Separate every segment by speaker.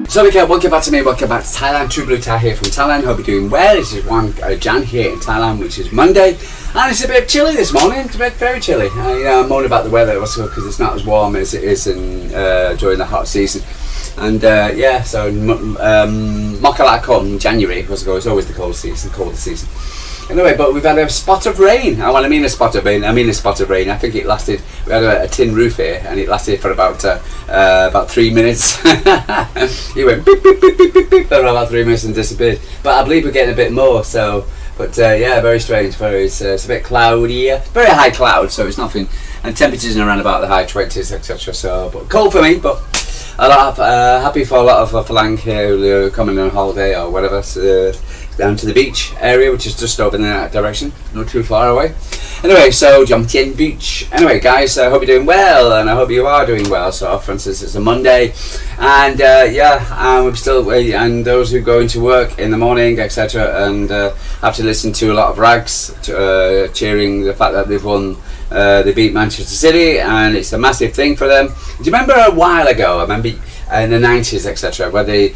Speaker 1: So welcome back to me, welcome back to Thailand. True Blue Thai here from Thailand. Hope you're doing well. This is 1 Jan here in Thailand, which is Monday, and it's a bit chilly this morning. It's a bit very chilly. I'm moaning about the weather because it's not as warm as it is during the hot season. And so Mokalakon, January, it's always the coldest season. Anyway, but we've had a spot of rain. I mean a spot of rain. I think it lasted. We had a tin roof here, and it lasted for about 3 minutes. It went beep beep beep beep beep beep for about 3 minutes and disappeared. But I believe we're getting a bit more. So, very strange. It's a bit cloudy. Very high cloud, so it's nothing. And temperatures are around about the high 20s, etc. So, but cold for me. But a lot of happy for a lot of Falang here who are coming on holiday or whatever. Down to the beach area, which is just over in that direction, not too far away. Anyway, so Jomtien Beach. Anyway, guys, I hope you're doing well, and I hope you are doing well. So, for instance, it's a Monday, and we're still and those who go into work in the morning, etc., and have to listen to a lot of rags cheering the fact that they've won. They beat Manchester City, and it's a massive thing for them. Do you remember a while ago? I remember in the 90s, etc., where they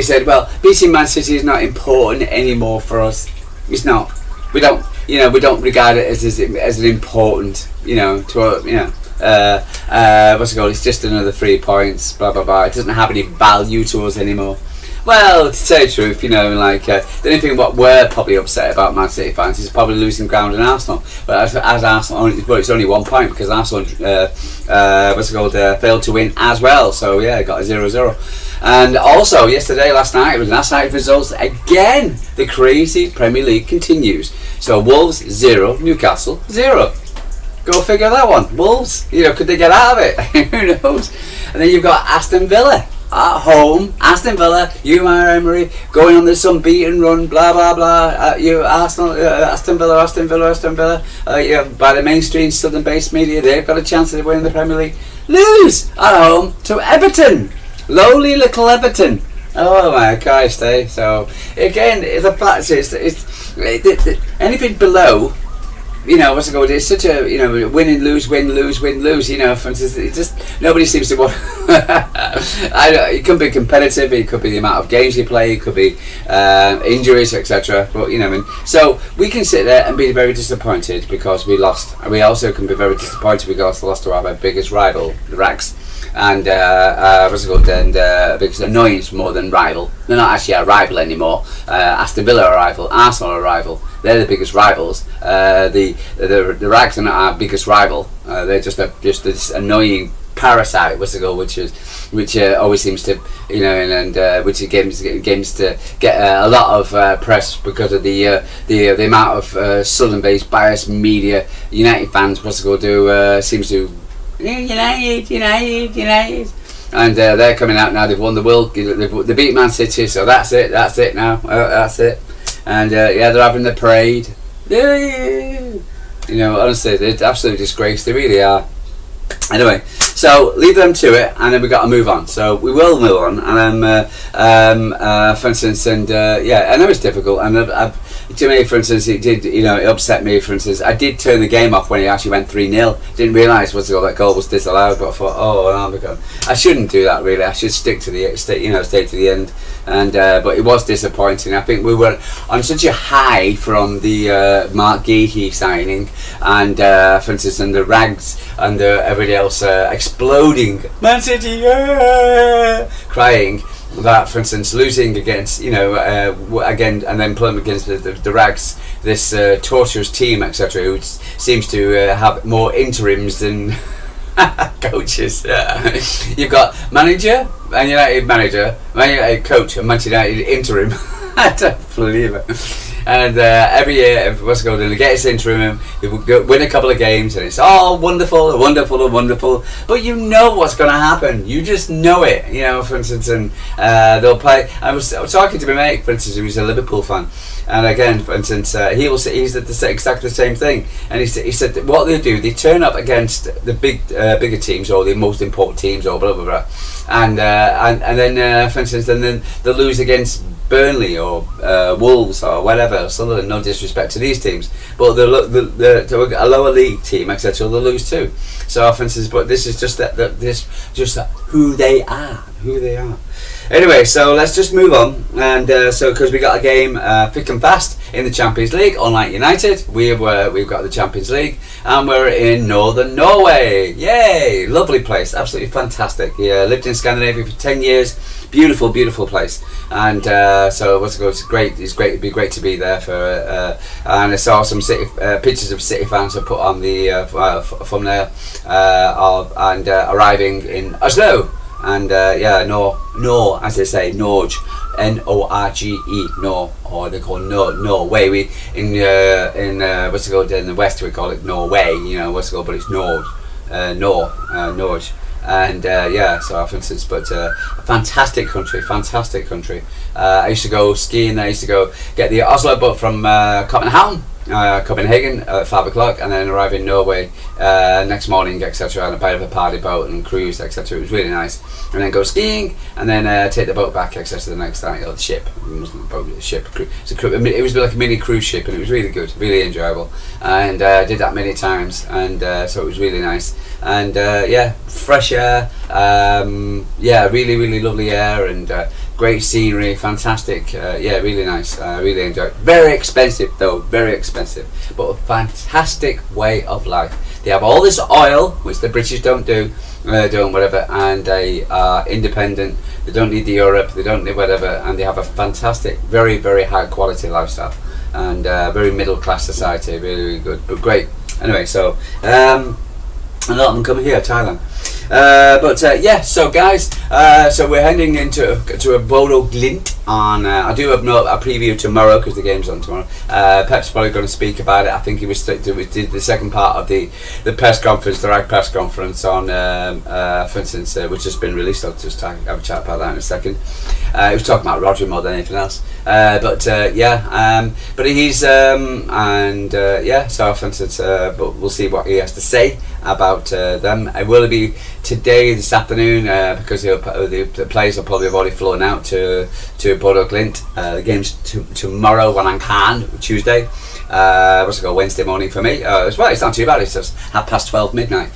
Speaker 1: said, well, beating Man City is not important anymore for us. It's not. We don't regard it as an important, what's it called? It's just another 3 points, blah blah blah. It doesn't have any value to us anymore. Well, to say the truth, the only thing what we're probably upset about Man City fans is probably losing ground in Arsenal. But as Arsenal, it's only 1 point because Arsenal, failed to win as well. So yeah, got a 0-0. And also last night results again. The crazy Premier League continues. So Wolves 0, Newcastle 0. Go figure that one. Wolves, could they get out of it? Who knows? And then you've got Aston Villa. At home, Aston Villa, Omar Emery going on this unbeaten run, blah blah blah. Aston Villa. By the mainstream southern-based media, they've got a chance of winning the Premier League. Lose at home to Everton, lowly little Everton. Oh my Christ! So again, it's a fact. It's anything below. It's such a win and lose, win lose. For instance, it just nobody seems to want. It could be competitive. It could be the amount of games you play. It could be injuries, etc. But so we can sit there and be very disappointed because we lost. We also can be very disappointed because we lost to our biggest rival, the Rags. And because annoyance more than rival. They're not actually a rival anymore. Aston Villa are a rival, Arsenal are a rival. They're the biggest rivals. The Rags are not our biggest rival. They're just this annoying parasite, which always seems to which games to get a lot of press because of the amount of southern-based biased media. United fans seems to. United, and they're coming out now. They've won the world. They beat Man City, so that's it now. That's it. And they're having the parade. Honestly, they're absolutely disgraced. They really are. Anyway, so leave them to it, and then we've got to move on. So we will move on, and for instance, I know it's difficult, and to me, for instance, it upset me. For instance, I did turn the game off when it actually went 3-0. Didn't realise that goal was disallowed, but I thought, my God, I shouldn't do that. Really, I should stay to the end. And but it was disappointing. I think we were on such a high from the Marc Guehi signing, and for instance, and the Rags and everybody else exploding, Man City, crying. That, for instance, losing against, again, and then playing against the Rags, this torturous team, etc., who seems to have more interims than coaches. You've got manager, Man United manager, Man United coach, and Man United interim. I don't believe it. And every year, they get his interim, they will win a couple of games, and it's all wonderful. But you know what's going to happen. You just know it. For instance, and they'll play. I was talking to my mate, for instance, who's a Liverpool fan, and again, for instance, he's exactly the same thing. And he said what they do, they turn up against the bigger teams or the most important teams or blah blah blah, and then for instance, then they'll lose against Burnley or Wolves or whatever. Sunderland, no disrespect to these teams, but the a lower league team, etc., they'll lose too. So, for instance, but this is just who they are. Anyway, so let's just move on, and because we got a game thick and fast in the Champions League, unlike United, we've got the Champions League, and we're in northern Norway. Yay! Lovely place, absolutely fantastic. Yeah, lived in Scandinavia for 10 years. Beautiful, beautiful place, and so it's great. It'd be great to be there for. And I saw some pictures of City fans have put on the thumbnail and arriving in Oslo. And as they say, Norge, Norge, Nor, or they call Norway. We in the West we call it Norway, but it's Norge, Norge. And so for instance, but fantastic country. I used to go skiing. I used to go get the Oslo boat from Copenhagen at 5 o'clock, and then arrive in Norway next morning, etc. on a bit of a party boat and cruise, etc. It was really nice, and then go skiing, and then take the boat back, etc. the next night, or the ship. It wasn't a boat, it was a ship. It was like a mini cruise ship, and it was really good, really enjoyable, and did that many times, and so it was really nice, and fresh air, really, really lovely air, and great scenery, fantastic, really nice, really enjoyed it. Very expensive though, but a fantastic way of life. They have all this oil, which the British don't do, whatever, and they are independent, they don't need the Europe, they don't need whatever, and they have a fantastic, very, very high quality lifestyle, and very middle class society, really, really good, but great. Anyway, so a lot of them come here, Thailand. So guys, so we're heading to a Bodo Glint on. I do have a preview tomorrow because the game's on tomorrow. Pep's probably going to speak about it. I think we did the second part of the press conference, the right press conference on, for instance, which has been released. I'll just have a chat about that in a second. He was talking about Rodri more than anything else. But he's so for instance, but we'll see what he has to say about them. It will be today, this afternoon, because the players will probably have already flown out to Bodo Glint. The game's tomorrow when I can, Tuesday. Wednesday morning for me. It's not too bad. It's just 12:30 midnight.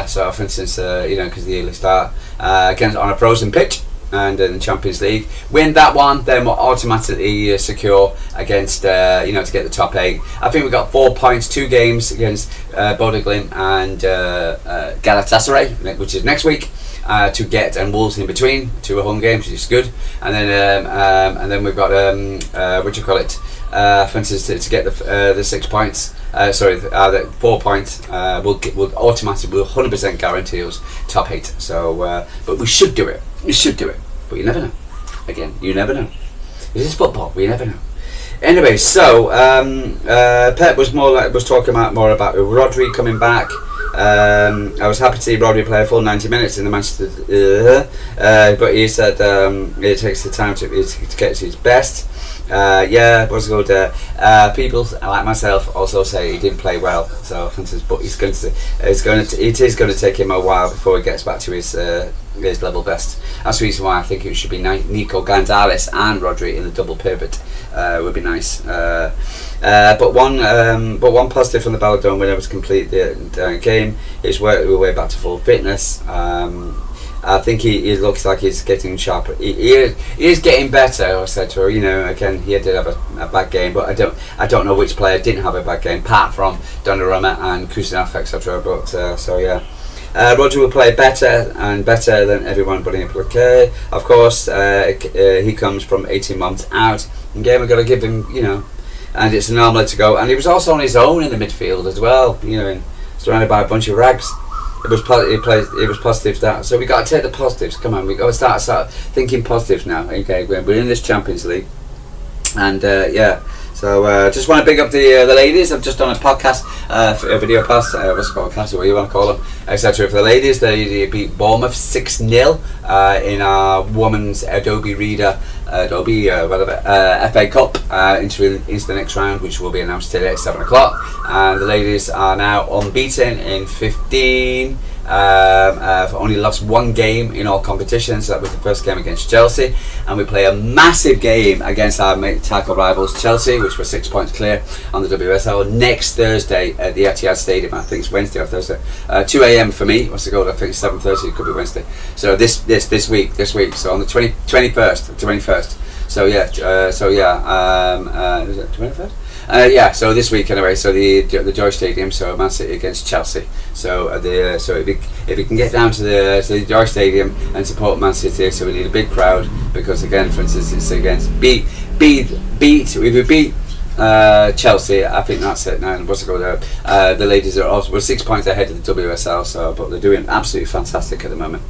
Speaker 1: So for instance, because the early start against on a frozen pitch. And in the Champions League, win that one, then we're automatically secure against to get the top 8. I think we've got 4 points, 2 games against Bodo Glint and Galatasaray, which is next week, to get, and Wolves in between, 2 home games, which is good. And then we've got for instance, to get the 6 points. The 4 points will automatically 100% guarantee us top 8. So, but we should do it. But you never know. Again, you never know. This is football. We never know. Anyway, so Pep was talking more about Rodri coming back. I was happy to see Rodri play a full 90 minutes in the Manchester, but he said it takes the time to get to his best. People like myself also say he didn't play well. So, for instance, but it is going to take him a while before he gets back to his level best. That's the reason why I think it should be Nico Gonzalez and Rodri in the double pivot. Would be nice. But one positive from the Balladone winner was complete the game. He's worked his way back to full fitness. I think he looks like he's getting sharper. He is getting better. I said to her, again, he did have a bad game, but I don't know which player didn't have a bad game, apart from Donnarumma and Kusinov, etc. But Rodri will play better than everyone but in play. Of course, he comes from 18 months out. And game we've got to give him, and it's normal to go. And he was also on his own in the midfield as well, surrounded by a bunch of rags. It was positive that. So we got to take the positives. Come on, we got to start thinking positives now. Okay, we're in this Champions League, and So just want to big up the ladies. I've just done a podcast, a video pass, what's it called, class, what you want to call them, etc. For the ladies, they beat Bournemouth 6-0 in our women's Adobe FA Cup into the next round, which will be announced today at 7 o'clock. And the ladies are now unbeaten in 15. Only lost 1 game in all competitions. So that was the first game against Chelsea, and we play a massive game against our title rivals Chelsea, which were 6 points clear on the WSL. Next Thursday at the Etihad Stadium, I think it's Wednesday or Thursday, 2 a.m. for me. What's the goal? I think it's 7:30. It could be Wednesday. So this week. So on the 21st. So yeah. Is it 21st? So this week anyway. So the Joy Stadium. So Man City against Chelsea. So if we can get down to the Joy Stadium and support Man City, so we need a big crowd, because again, for instance, it's against beat. If we beat Chelsea, I think that's it now. What's it called? The ladies are also, we're 6 points ahead of the WSL. So, but they're doing absolutely fantastic at the moment.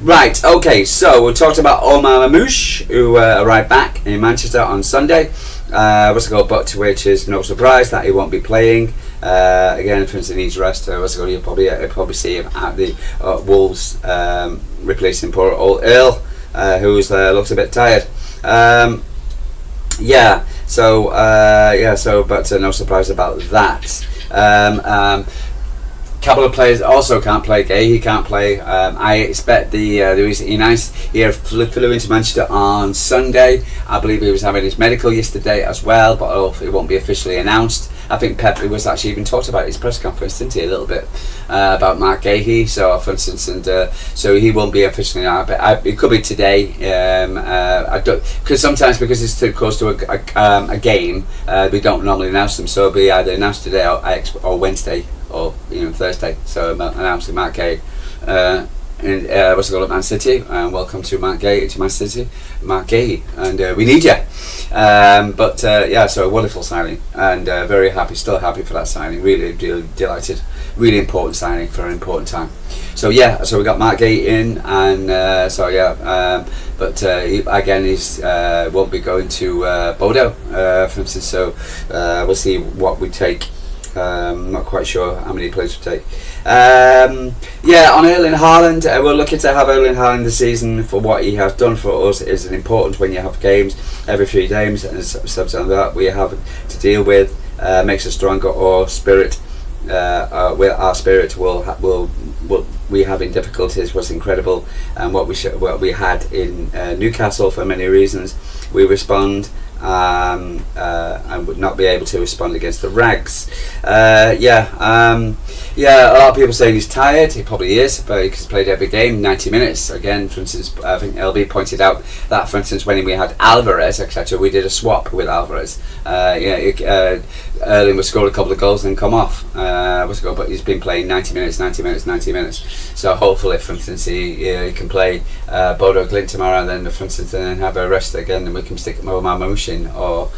Speaker 1: Right, okay, so we talked about Omar Mamouche, who arrived back in Manchester on Sunday. But to which is no surprise that he won't be playing. Again, for instance, he needs rest. You'll probably see him at the Wolves, replacing poor old Earl, who looks a bit tired. But no surprise about that. Couple of players also can't play. Guehi can't play. I expect he flew into Manchester on Sunday. I believe he was having his medical yesterday as well, but it won't be officially announced. I think Pep was actually even talked about his press conference, didn't he, a little bit about Marc Guehi. So, for instance, so he won't be officially announced. But it could be today. Because sometimes, because it's too close to a game, we don't normally announce them. So it'll be either announced today or Wednesday, or Thursday. So announcing Marc Guehi at Man City, and welcome to Marc Guehi to Man City, Marc Guehi, and we need you. So a wonderful signing, and very happy, still happy for that signing. Really delighted, really important signing for an important time. So we got Marc Guehi in, and he won't be going to Bodo, for instance. So we'll see what we take. Not quite sure how many players we take. On Erling Haaland, we're lucky to have Erling Haaland this season for what he has done for us. Is important when you have games every 3 games, and something that we have to deal with makes us stronger. Our spirit, we having difficulties was incredible, and what we had in Newcastle for many reasons. We respond. And would not be able to respond against the Rags. A lot of people saying he's tired. He probably is, but he's played every game 90 minutes. Again, for instance, I think LB pointed out that, for instance, when we had Alvarez, etc., we did a swap with Alvarez. Erling would score a couple of goals and come off. But he's been playing 90 minutes. So hopefully, for instance, he can play Bodo Glint tomorrow, and then, for instance, and then have a rest again, and we can stick Omar Mamouche or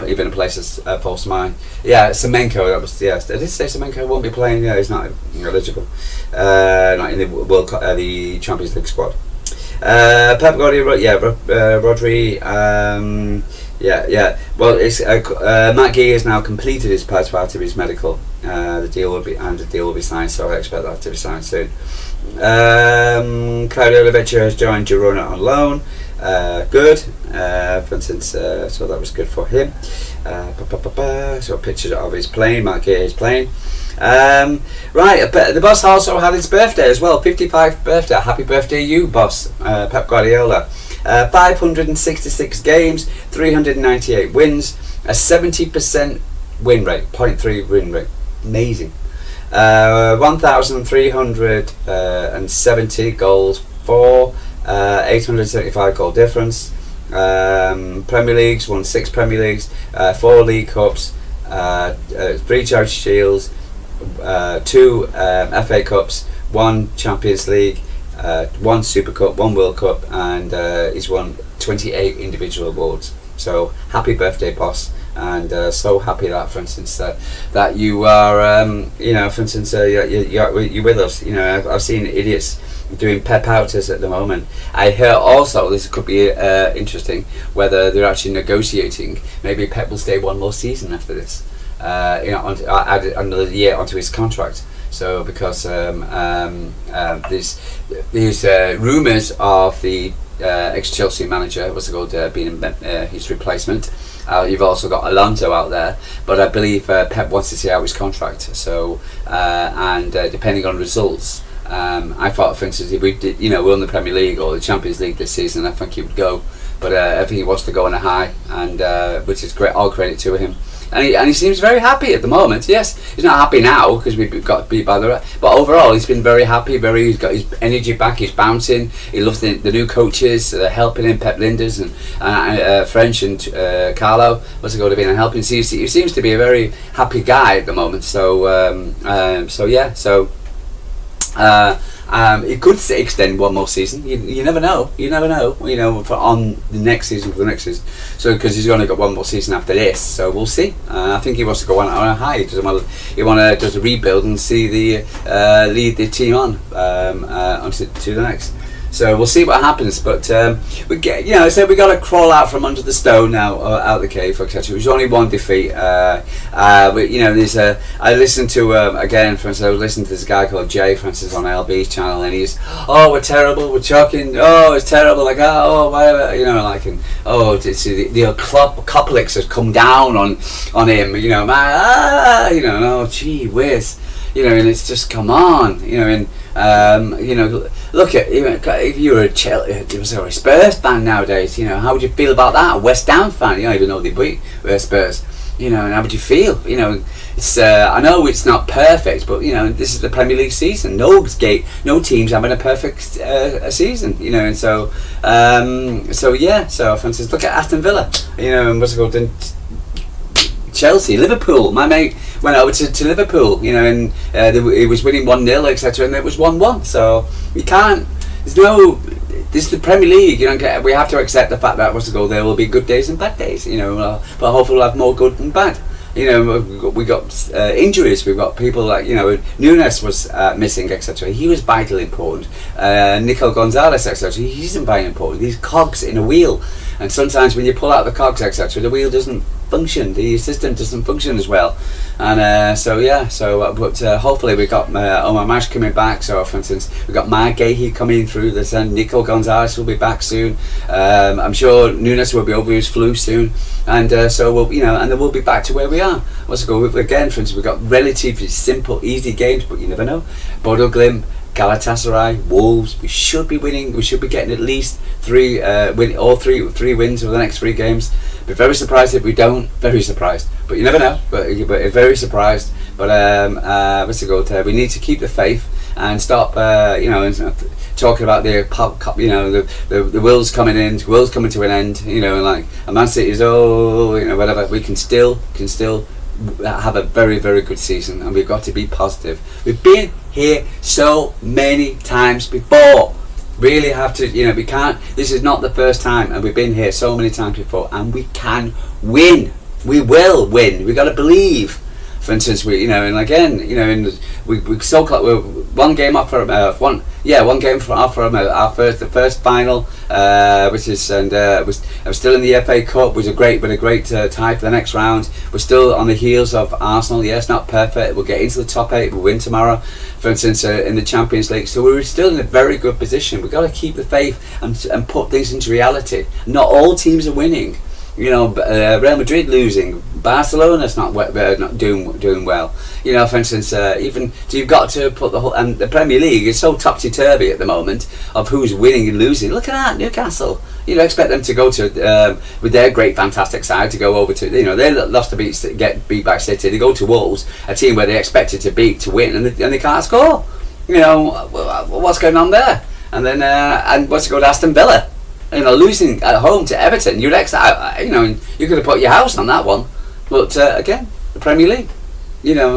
Speaker 1: even a place as false nine. Semenko. That was I did say Semenko won't be playing. He's not eligible. Not in the World Cup, the Champions League squad. Pep Guardiola, Rodri. Well, it's Marc Guehi has now completed his part of his medical. The deal will be signed, so I expect that to be signed soon. Claudio Lavecha has joined Girona on loan. Good, for instance, so that was good for him. So pictures of his plane, Marc Guehi's plane. The boss also had his birthday as well, 55th birthday. Happy birthday, you boss, Pep Guardiola. 566 games, 398 wins, a 70% win rate, 0.3 win rate, amazing. 1,370 goals for 875 goal difference. Premier Leagues, won 6 Premier Leagues, 4 League Cups, 3 Charity Shields, 2 FA Cups, 1 Champions League, 1 Super Cup, 1 World Cup, and he's won 28 individual awards. So happy birthday, boss! And so happy that, for instance, that you are, for instance, you're with us. I've seen idiots doing Pep outers at the moment. I hear also, this could be interesting, whether they're actually negotiating. Maybe Pep will stay 1 more season after this. Add another year onto his contract. So because these rumours of the ex-Chelsea manager, being his replacement. You've also got Alonso out there, but I believe Pep wants to see out his contract. So depending on results, I thought, for instance, if we did, won the Premier League or the Champions League this season, I think he would go. but I think he wants to go on a high, and which is great. All credit to him. And he seems very happy at the moment. Yes, he's not happy now because we've got beat by the. But overall, he's been very happy. He's got his energy back. He's bouncing. He loves the new coaches helping him, Pep Linders and French and Carlo. What's it going to be helping? So he seems to be a very happy guy at the moment. So it could extend one more season. You never know. You never know. On the next season for the next season. So because he's only got one more season after this, so we'll see. I think he wants to go on a high. He does a rebuild and see the lead the team on to the next. So we'll see what happens, but we get, so we got to crawl out from under the stone now, out of the cave, etc. It was only one defeat. I listened to again. For instance, I was listening to this guy called Jay, for instance, on LB's channel, and he's, we're terrible, we're choking, it's terrible, like whatever, and the Coplix has come down on him, gee whiz. And it's just, come on, look at, if you were a Spurs fan nowadays, how would you feel about that? A West Ham fan, even though they beat Spurs, and how would you feel? It's I know it's not perfect, but this is the Premier League season. No team's having a perfect season, and so for instance, look at Aston Villa, and what's it called? Chelsea, Liverpool. My mate went over to Liverpool, and it was winning 1-0, etc., and it was 1-1. So you can't. This is the Premier League. We have to accept the fact that there will be good days and bad days. But hopefully we'll have more good and bad. We got injuries. We've got people like Nunes was missing, etc. He was vitally important. Nico Gonzalez, etc. He's very important. These cogs in a wheel, and sometimes when you pull out the cogs, etc., the wheel doesn't function. The system doesn't function as well, and but hopefully we got Omar coming back. So for instance, we got Marc Guehi coming through this, and Nico Gonzalez will be back soon. I'm sure Nunes will be over his flu soon, and so we'll and then we'll be back to where we are. Again, for instance, we've got relatively simple, easy games, but you never know. Bodo Glint, Galatasaray, Wolves. We should be winning. We should be getting at least three wins over the next 3 games. Be very surprised if we don't. Very surprised, but you never know. But very surprised. But we need to keep the faith and stop. Talking about the world's coming in, the world's coming to an end. And Man City is whatever. We can still have a very, very good season, and we've got to be positive. We've been here so many times before. Really have to, we can't. This is not the first time, and we've been here so many times before, and we can win. We will win. We got to believe. For instance, we're one game off from our first final, which is we're still in the FA Cup, which is a great tie for the next round. We're still on the heels of Arsenal. Yes, not perfect. We'll get into the top 8. We'll win tomorrow, for instance, in the Champions League. So we're still in a very good position. We've got to keep the faith and put things into reality. Not all teams are winning. Real Madrid losing, Barcelona's not doing well. For instance, you've got to put the whole, and the Premier League is so topsy-turvy at the moment of who's winning and losing. Look at that, Newcastle. You don't expect them to go to with their great, fantastic side to go over to. They lost to get beat by City. They go to Wolves, a team where they expected to win, and they can't score. What's going on there? And then Aston Villa. Losing at home to Everton, you could have put your house on that one. But again, the Premier League,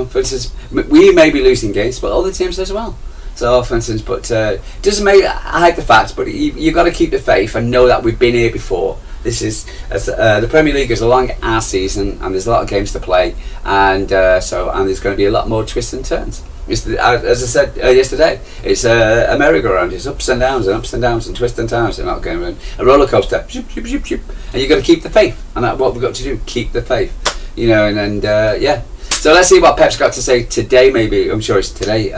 Speaker 1: for instance, we may be losing games, but other teams as well. So, for instance, doesn't hide the facts, but you've got to keep the faith and know that we've been here before. This is the Premier League is a long ass season, and there's a lot of games to play, and there's going to be a lot more twists and turns. As I said yesterday, it's a merry-go-round. It's ups and downs and twists and turns. They're not going around a roller coaster. And you've got to keep the faith, and that's what we've got to do. Keep the faith, So let's see what Pep's got to say today. Maybe I'm sure it's today.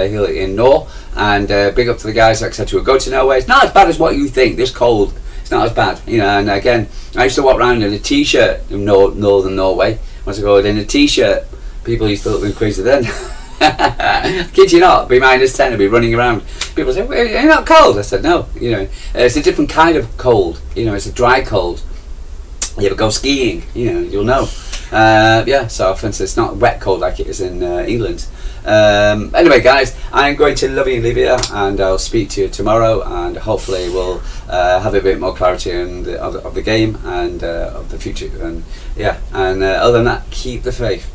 Speaker 1: He'll in Norway, and big up to the guys, etc. Go to Norway. It's not as bad as what you think. This cold, it's not as bad, And again, I used to walk around in a t-shirt in northern Norway. What's it called? In a t-shirt. People used to look me crazy then. Kid you not, be -10 and be running around. People say, well, "You're not cold." I said, "No, you know, it's a different kind of cold. You know, it's a dry cold. You ever go skiing? You know, you'll know." Yeah. So, for instance, it's not wet cold like it is in England. Anyway, guys, I'm going to love you and leave you, and I'll speak to you tomorrow, and hopefully we'll have a bit more clarity of the game and of the future. And yeah, and other than that, keep the faith.